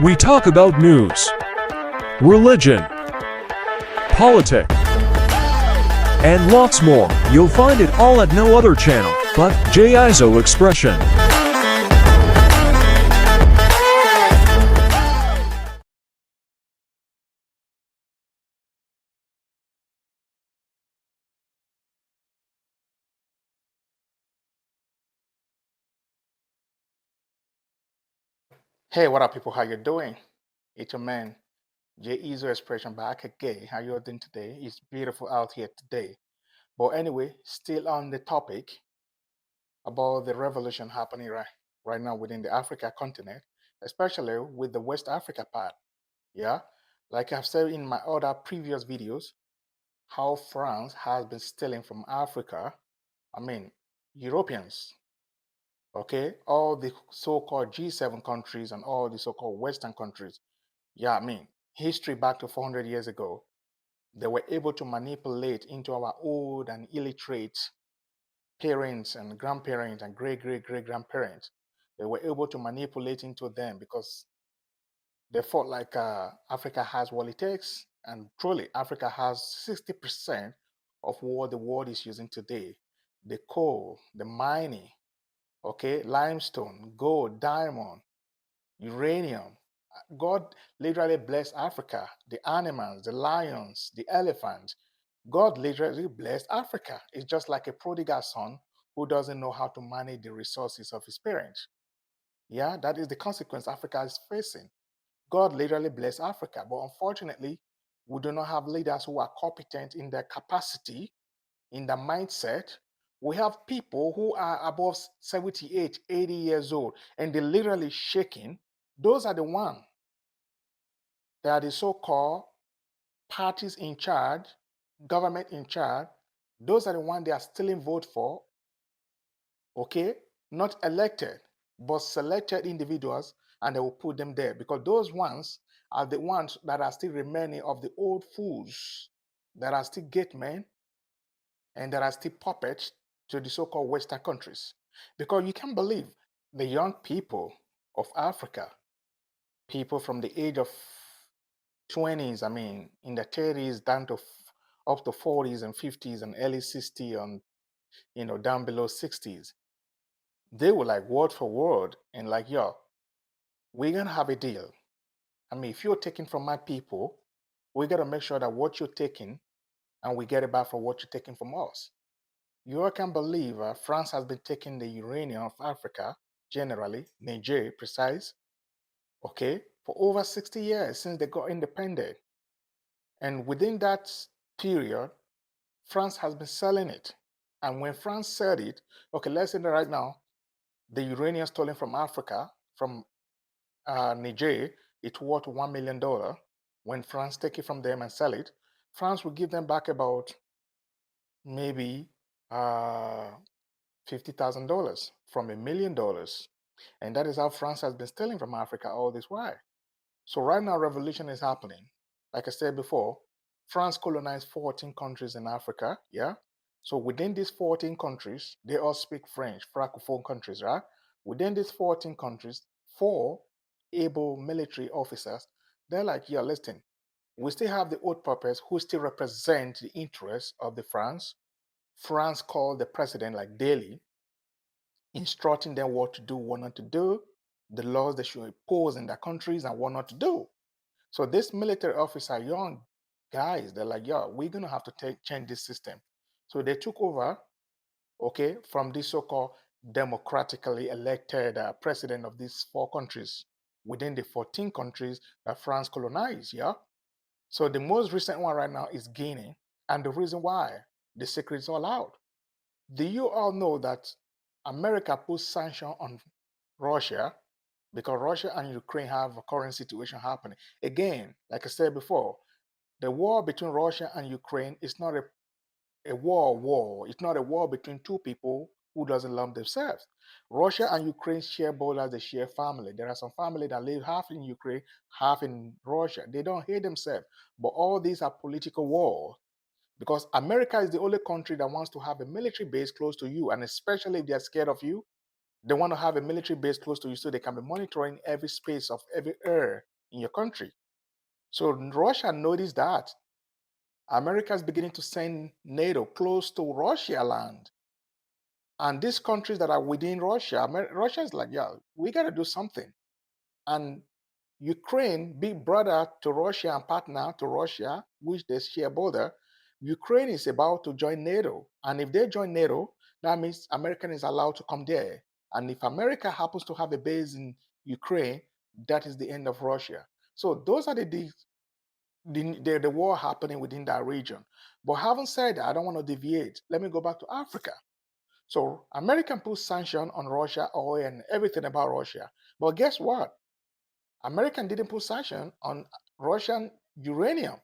We talk about news, religion, politics, and lots more. You'll find it all at no other channel but JISO Expression. Hey, what up, people? How you doing? It's your man, JISO Expression, back again. How you doing today? It's beautiful out here today. But anyway, still on the topic about the revolution happening right now within the Africa continent, especially with the West Africa part. Yeah, like I've said in my other previous videos, how France has been stealing from Africa. I mean, Europeans. Okay, all the so-called G7 countries and all the so-called Western countries. Yeah, I mean, history back to 400 years ago, they were able to manipulate into our old and illiterate parents and grandparents and great grandparents. They were able to manipulate into them because they felt like Africa has what it takes, and truly, Africa has 60% of what the world is using today: the coal, the mining, okay, limestone, gold, diamond, uranium. God literally blessed Africa, the animals, the lions, the elephants. God literally blessed Africa. It's just like a prodigal son who doesn't know how to manage the resources of his parents. Yeah, that is the consequence Africa is facing. God literally blessed Africa, but unfortunately, we do not have leaders who are competent in their capacity, in their mindset. We have people who are above 78, 80 years old, and they're literally shaking. Those are the ones. They are the so-called parties in charge, government in charge. Those are the ones they are stealing vote for, okay? Not elected, but selected individuals, and they will put them there because those ones are the ones that are still remaining of the old fools, that are still gate men, and that are still puppets to the so-called Western countries. Because you can't believe the young people of Africa, people from the age of 20s, I mean, in the 30s down to up to 40s and 50s and early 60s and down below 60s. They were like word for word and like, yo, we're gonna have a deal. I mean, if you're taking from my people, we gotta make sure that what you're taking and we get it back for what you're taking from us. You all can believe France has been taking the uranium of Africa, generally, Niger, precise, okay, for over 60 years since they got independent. And within that period, France has been selling it. And when France sold it, okay, let's say that right now, the uranium stolen from Africa, from Niger, it's worth $1 million. When France take it from them and sell it, France will give them back about maybe $50,000 from $1 million. And that is how France has been stealing from Africa all this while. So right now, revolution is happening. Like I said before, France colonized 14 countries in Africa, yeah? So within these 14 countries, they all speak French, Francophone countries, right? Within these 14 countries, 4 able military officers, they're like, yeah, listen, we still have the old puppets who still represent the interests of the France. France called the president like daily, instructing them what to do, what not to do, the laws they should impose in their countries and what not to do. So this military officer, young guys, they're like, yeah, we're gonna have to change this system. So they took over, okay, from this so-called democratically elected president of these 4 countries within the 14 countries that France colonized, yeah. So the most recent one right now is Guinea, and the reason why, the secret's all out. Do you all know that America put sanction on Russia because Russia and Ukraine have a current situation happening? Again, like I said before, the war between Russia and Ukraine is not a war. It's not a war between two people who doesn't love themselves. Russia and Ukraine share borders, they share family. There are some family that live half in Ukraine, half in Russia. They don't hate themselves. But all these are political wars because America is the only country that wants to have a military base close to you, and especially if they're scared of you, they want to have a military base close to you so they can be monitoring every space of every air in your country. So Russia noticed that. America is beginning to send NATO close to Russia land. And these countries that are within Russia, Russia is like, yeah, we got to do something. And Ukraine, big brother to Russia and partner to Russia, which they share border, Ukraine is about to join NATO. And if they join NATO, that means America is allowed to come there. And if America happens to have a base in Ukraine, that is the end of Russia. So those are the war happening within that region. But having said that, I don't want to deviate. Let me go back to Africa. So America put sanction on Russia, oil, and everything about Russia. But guess what? American didn't put sanction on Russian uranium.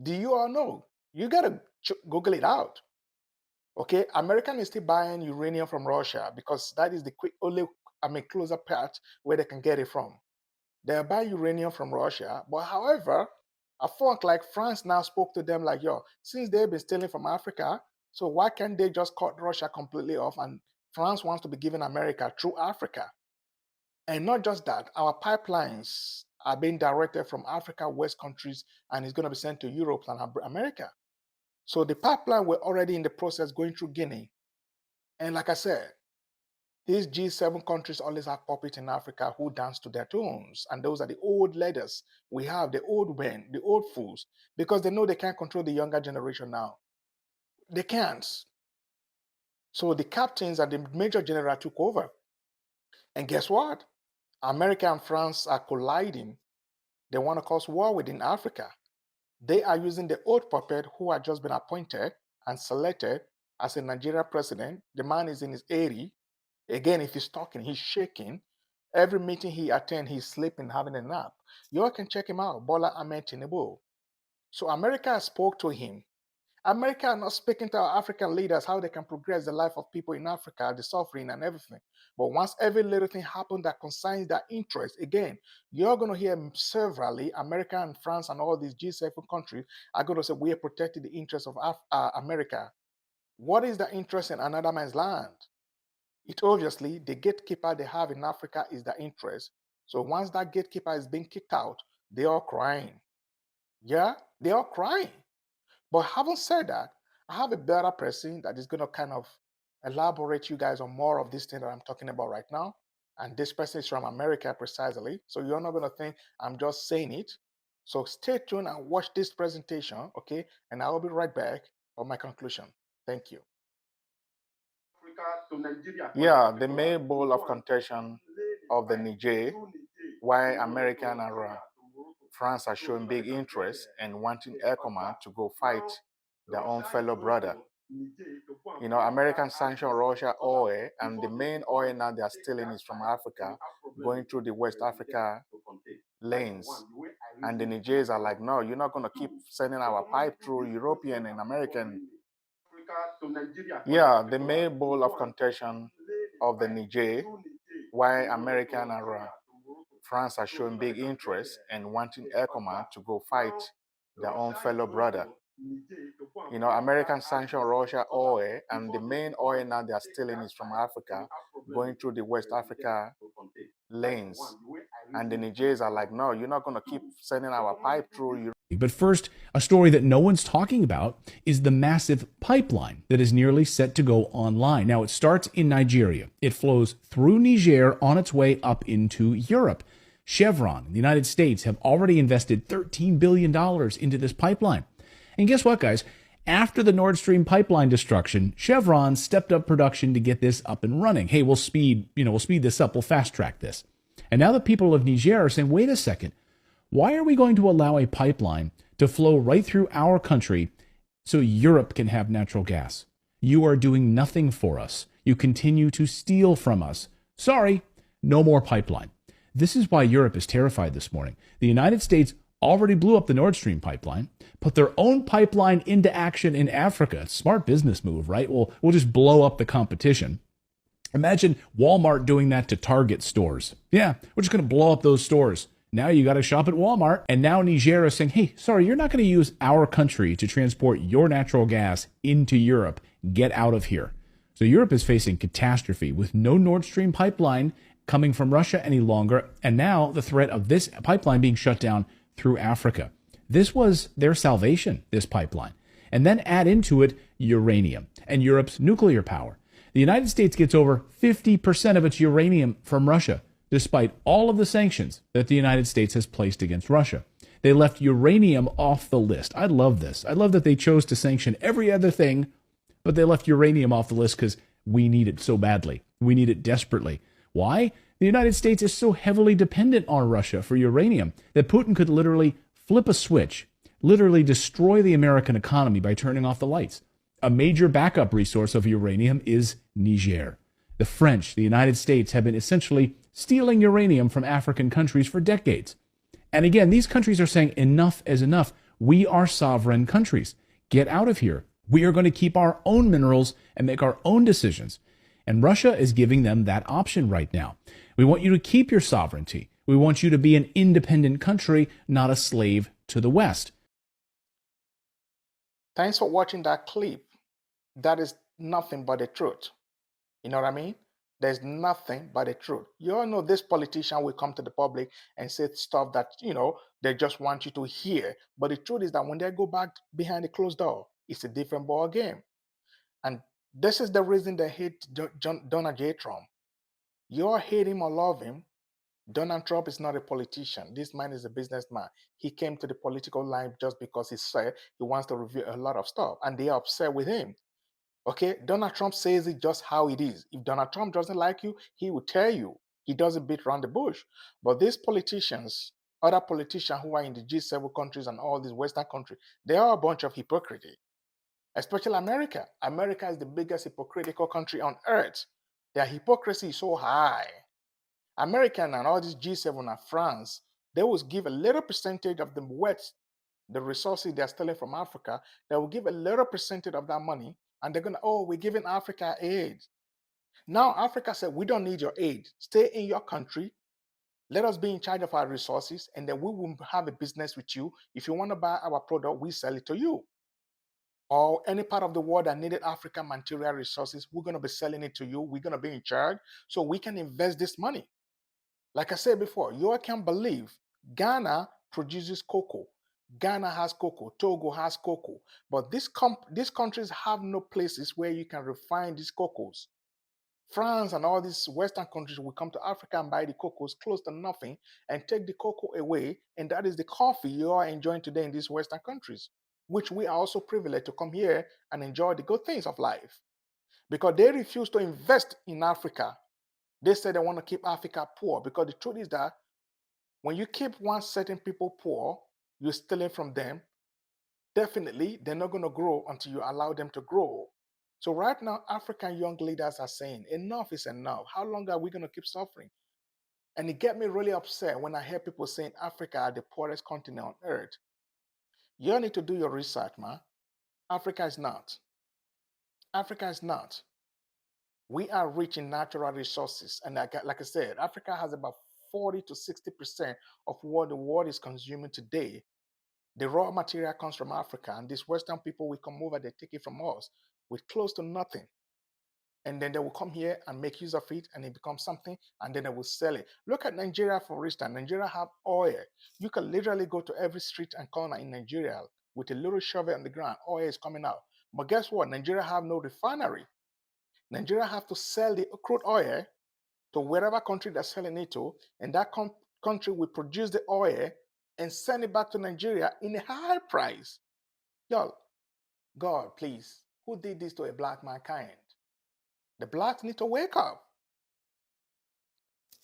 Do you all know? You gotta Google it out. Okay, American is still buying uranium from Russia because that is the closer part where they can get it from. They buy uranium from Russia, but however, a folk like France now spoke to them like, yo, since they've been stealing from Africa, so why can't they just cut Russia completely off? And France wants to be giving America through Africa. And not just that, our pipelines are being directed from Africa, West countries, and it's going to be sent to Europe and America. So the pipeline were already in the process going through Guinea. And like I said, these G7 countries always have puppets in Africa who dance to their tunes. And those are the old leaders. We have the old men, the old fools, because they know they can't control the younger generation now. They can't. So the captains and the major general took over. And guess what? America and France are colliding. They want to cause war within Africa. They are using the old puppet who had just been appointed and selected as a Nigerian president. The man is in his 80s. Again, if he's talking, he's shaking. Every meeting he attends, he's sleeping, having a nap. You all can check him out, Bola Ahmed Tinubu. So America spoke to him. America are not speaking to our African leaders how they can progress the life of people in Africa, the suffering and everything. But once every little thing happens that concerns their interest, again, you're going to hear severally, America and France and all these G7 countries are going to say, we are protecting the interests of America. What is the interest in another man's land? It obviously, the gatekeeper they have in Africa is their interest. So once that gatekeeper is being kicked out, they are crying. Yeah, they are crying. But having said that, I have a better person that is going to kind of elaborate you guys on more of this thing that I'm talking about right now. And this person is from America precisely. So you're not going to think I'm just saying it. So stay tuned and watch this presentation, okay? And I will be right back for my conclusion. Thank you. Yeah, the main bowl of contention of the Niger, why American and France are showing big interest and wanting Air Command to go fight their own fellow brother. You know, American sanction Russia oil, and the main oil now they are stealing is from Africa, going through the West Africa lanes. And the Nigerians are like, no, you're not going to keep sending our pipe through European and American. Yeah, the main bowl of contention of the Niger, why American and France are showing big interest and wanting Air Command to go fight their own fellow brother. You know, American sanction Russia oil, and the main oil now they are stealing is from Africa, going through the West Africa lanes. And the Nigerians are like, no, you're not going to keep sending our pipe through Europe. But first, a story that no one's talking about is the massive pipeline that is nearly set to go online. Now, it starts in Nigeria. It flows through Niger on its way up into Europe. Chevron in the United States have already invested $13 billion into this pipeline. And guess what, guys? After the Nord Stream pipeline destruction, Chevron stepped up production to get this up and running. Hey, we'll speed this up. We'll fast track this. And now the people of Niger are saying, wait a second. Why are we going to allow a pipeline to flow right through our country so Europe can have natural gas? You are doing nothing for us. You continue to steal from us. Sorry, no more pipeline. This is why Europe is terrified this morning. The United States already blew up the Nord Stream pipeline, put their own pipeline into action in Africa. Smart business move, right? We'll just blow up the competition. Imagine Walmart doing that to Target stores. Yeah, we're just going to blow up those stores. Now you got to shop at Walmart. And now Niger is saying, hey, sorry, you're not going to use our country to transport your natural gas into Europe. Get out of here. So Europe is facing catastrophe with no Nord Stream pipeline coming from Russia any longer, and now the threat of this pipeline being shut down through Africa. This was their salvation, this pipeline. And then add into it uranium and Europe's nuclear power. The United States gets over 50% of its uranium from Russia, despite all of the sanctions that the United States has placed against Russia. They left uranium off the list. I love this. I love that they chose to sanction every other thing, but they left uranium off the list because we need it so badly. We need it desperately. Why? The United States is so heavily dependent on Russia for uranium that Putin could literally flip a switch, literally destroy the American economy by turning off the lights. A major backup resource of uranium is Niger. The French, the United States, have been essentially stealing uranium from African countries for decades. And again, these countries are saying enough is enough. We are sovereign countries. Get out of here. We are going to keep our own minerals and make our own decisions. And Russia is giving them that option right now. We want you to keep your sovereignty. We want you to be an independent country, not a slave to the West. Thanks for watching that clip. That is nothing but the truth. You know what I mean? There's nothing but the truth. You all know this politician will come to the public and say stuff that, they just want you to hear. But the truth is that when they go back behind the closed door, it's a different ball game. And this is the reason they hate Donald J. Trump. You all hate him or love him. Donald Trump is not a politician. This man is a businessman. He came to the political life just because he said he wants to reveal a lot of stuff. And they are upset with him. Okay, Donald Trump says it just how it is. If Donald Trump doesn't like you, he will tell you. He doesn't beat around the bush. But these politicians, other politicians who are in the G7 countries and all these Western countries, they are a bunch of hypocrisy. Especially America. America is the biggest hypocritical country on earth. Their hypocrisy is so high. American and all these G7 and France, they will give a little percentage of the West, the resources they're stealing from Africa, they will give a little percentage of that money. And they're going to, we're giving Africa aid. Now Africa said, we don't need your aid. Stay in your country. Let us be in charge of our resources, and then we will have a business with you. If you want to buy our product, we sell it to you. Or any part of the world that needed African material resources, we're going to be selling it to you. We're going to be in charge so we can invest this money. Like I said before, you all can't believe Ghana produces cocoa. Ghana has cocoa, Togo has cocoa, but these countries have no places where you can refine these cocoas. France and all these Western countries will come to Africa and buy the cocoas close to nothing and take the cocoa away, and that is the coffee you are enjoying today in these Western countries, which we are also privileged to come here and enjoy the good things of life. Because they refuse to invest in Africa. They say they want to keep Africa poor, because the truth is that when you keep one certain people poor, you're stealing from them. Definitely, they're not going to grow until you allow them to grow. So right now, African young leaders are saying, enough is enough. How long are we going to keep suffering? And it gets me really upset when I hear people saying Africa are the poorest continent on earth. You need to do your research, man. Africa is not. Africa is not. We are rich in natural resources. And like I said, Africa has about 40 to 60% of what the world is consuming today. The raw material comes from Africa, and these Western people will come over, they take it from us with close to nothing. And then they will come here and make use of it, and it becomes something, and then they will sell it. Look at Nigeria, for instance. Nigeria have oil. You can literally go to every street and corner in Nigeria with a little shovel on the ground. Oil is coming out. But guess what? Nigeria have no refinery. Nigeria have to sell the crude oil to wherever country they're selling it to, and that country will produce the oil and send it back to Nigeria in a high price. Y'all, God, please, who did this to a black mankind? The blacks need to wake up.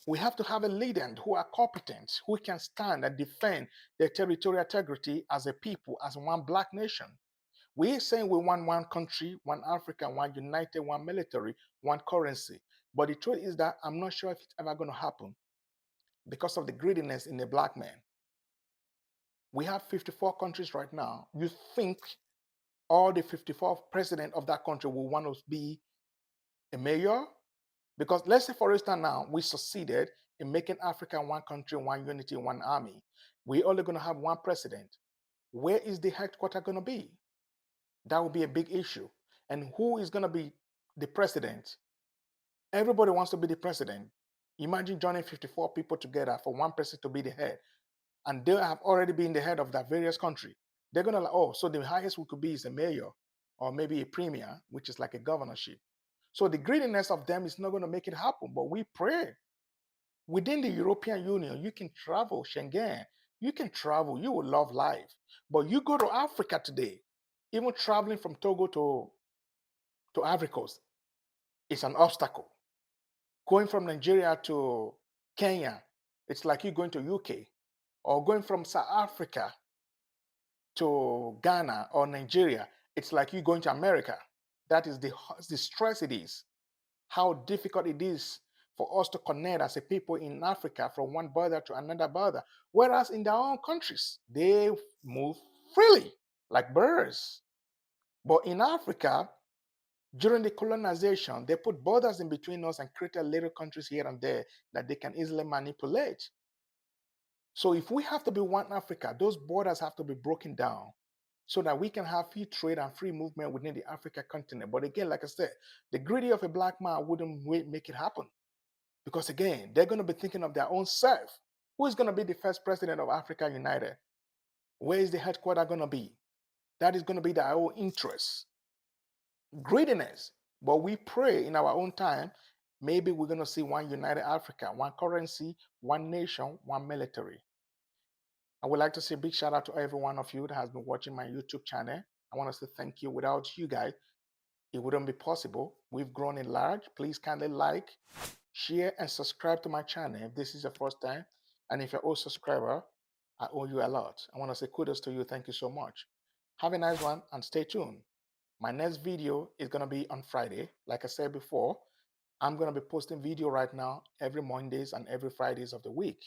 We have to have a leader who are competent, who can stand and defend their territorial integrity as a people, as one black nation. We're saying we want one country, one Africa, one united, one military, one currency. But the truth is that I'm not sure if it's ever going to happen because of the greediness in the black man. We have 54 countries right now. You think all the 54 presidents of that country will want to be a mayor? Because let's say, for instance, now we succeeded in making Africa one country, one unity, one army. We're only going to have one president. Where is the headquarters going to be? That will be a big issue. And who is going to be the president? Everybody wants to be the president. Imagine joining 54 people together for one person to be the head, and they have already been the head of that various country. They're gonna like, oh, so the highest we could be is a mayor or maybe a premier, which is like a governorship. So the greediness of them is not going to make it happen. But we pray. Within the European Union, you can travel, Schengen, you can travel, you will love life. But you go to Africa today, even traveling from Togo to Ivory Coast, it's an obstacle. Going from Nigeria to Kenya, it's like you going to UK. Or going from South Africa to Ghana or Nigeria, it's like you going to America. That is the stress it is, how difficult it is for us to connect as a people in Africa from one border to another border. Whereas in their own countries, they move freely like birds. But in Africa, during the colonization, they put borders in between us and created little countries here and there that they can easily manipulate. So if we have to be one Africa, those borders have to be broken down so that we can have free trade and free movement within the African continent. But again, like I said, the greedy of a black man wouldn't make it happen. Because again, they're going to be thinking of their own self. Who is going to be the first president of Africa United? Where is the headquarters going to be? That is going to be their own interest. Greediness. But we pray in our own time, maybe we're going to see one united Africa, one currency, one nation, one military. I would like to say a big shout out to every one of you that has been watching my YouTube channel. I want to say thank you. Without you guys, it wouldn't be possible. We've grown in large. Please kindly like, share, and subscribe to my channel if this is your first time. And if you're an old subscriber, I owe you a lot. I want to say kudos to you. Thank you so much. Have a nice one and stay tuned. My next video is going to be on Friday. Like I said before, I'm going to be posting video right now every Mondays and every Fridays of the week.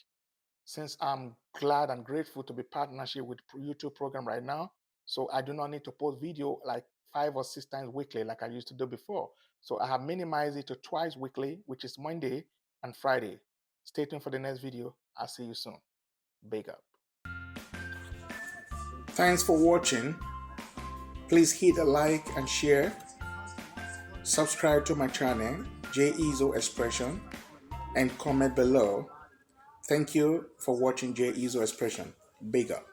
Since I'm glad and grateful to be partnership with YouTube program right now, so I do not need to post video like 5 or 6 times weekly like I used to do before. So I have minimized it to twice weekly, which is Monday and Friday. Stay tuned for the next video. I'll see you soon. Big up. Thanks for watching. Please hit a like and share. Subscribe to my channel, J Izo Expression, and comment below. Thank you for watching J Izo Expression. Big up.